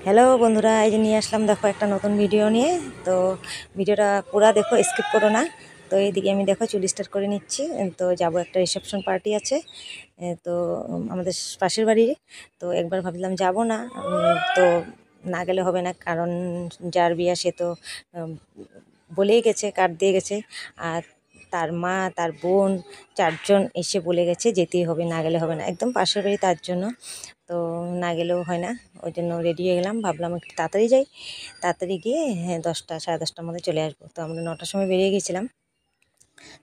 Hello বন্ধুরা, এই যে নিয়ে আসলাম দেখো একটা নতুন ভিডিও নিয়ে। তো ভিডিওটা পুরা দেখো, স্কিপ করো না। তো এইদিকে আমি দেখো চুল স্টার্ট করে নিচ্ছি। তো যাব, একটা রিসেপশন পার্টি আছে। তো আমাদের পাশের বাড়ি। তো একবার ভাবলাম যাব না, তো না গেলে হবে না, কারণ যার বিয়ে সে তো বলেই গেছে, কার্ড দিয়ে গেছে। আর তার মা, তার বোন, চারজন এসে বলে গেছে যেতেই হবে, না গেলে হবে না, একদম পাশের বাড়ি, তার জন্য তো না গেলেও হয় না। ওই জন্য রেডি হয়ে গেলাম, ভাবলাম একটু তাড়াতাড়ি যাই, তাড়াতাড়ি গিয়ে 10টা সাড়ে 10টার মধ্যে চলে আসবো। তো আমরা 9টার সময় বেরিয়ে গেছিলাম।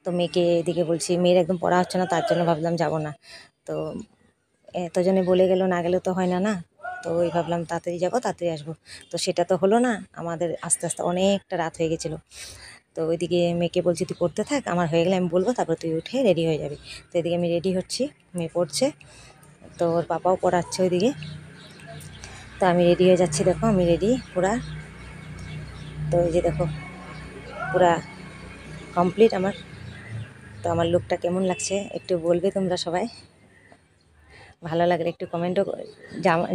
তো মেয়েকে এদিকে বলছি, মেয়ের একদম পড়া হচ্ছে না, তার জন্য ভাবলাম যাব না। তো এতজনে বলে গেল, না গেলে তো হয় না না। তো ওই ভাবলাম তাড়াতাড়ি যাবো, তাড়াতাড়ি আসবো। তো সেটা তো হলো না, আমাদের আস্তে আস্তে অনেকটা রাত হয়ে গেছিলো। তো ওইদিকে মেয়েকে বলছি তুই পড়তে থাক, আমার হয়ে গেলে আমি বলবো, তারপর তুই উঠে রেডি হয়ে যাবি। তো এদিকে আমি রেডি হচ্ছি, মেয়ে পড়ছে, তো ওর পাপাও পড়াচ্ছে ওইদিকে। তো আমি রেডি হয়ে যাচ্ছি, দেখো আমি রেডি পুরা। তো এই যে দেখো পুরা কমপ্লিট আমার। তো আমার লুকটা কেমন লাগছে একটু বলবে তোমরা সবাই, ভালো লাগলে একটু কমেন্টও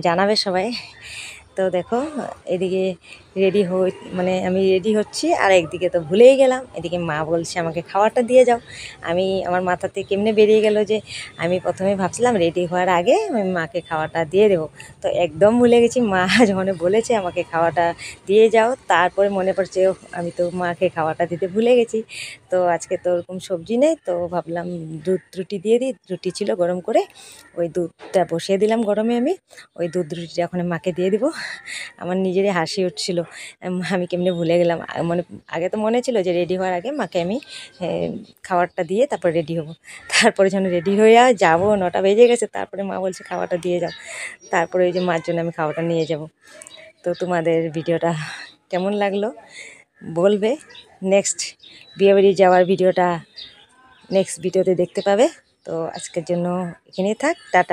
জানাবে সবাই। তো দেখো এদিকে রেডি মানে আমি রেডি হচ্ছি, আর একদিকে তো ভুলেই গেলাম, এদিকে মা বলছে আমাকে খাওয়াটা দিয়ে যাও। আমার মাথাতে কেমনে বেরিয়ে গেল যে আমি প্রথমে ভাবছিলাম রেডি হওয়ার আগে আমি মাকে খাওয়াটা দিয়ে দেবো। তো একদম ভুলে গেছি, মা যখন বলেছে আমাকে খাওয়াটা দিয়ে যাও, তারপরে মনে পড়ছে আমি তো মাকে খাওয়াটা দিতে ভুলে গেছি। তো আজকে তো ওরকম সবজি নেই, তো ভাবলাম দুধ রুটি দিয়ে দিই, রুটি ছিল গরম করে, ওই দুধটা বসিয়ে দিলাম গরমে। আমি ওই দুধ রুটিটা এখন মাকে দিয়ে দিব। আমার নিজেরই হাসি উঠছিল, আমি কেমনে ভুলে গেলাম। মানে আগে তো মনে ছিল যে রেডি হওয়ার আগে মাকে আমি খাবারটা দিয়ে তারপর রেডি হব। তারপরে যখন রেডি হয়ে যাব, 9টা বেজে গেছে, তারপরে মা বলছে খাওয়াটা দিয়ে যাও। তারপরে ওই যে মার জন্য আমি খাওয়াটা নিয়ে যাব। তো তোমাদের ভিডিওটা কেমন লাগলো বলবে। নেক্সট বিয়েবাড়ি যাওয়ার ভিডিওটা নেক্সট ভিডিওতে দেখতে পাবে। তো আজকের জন্য এখানেই থাক, টাটা।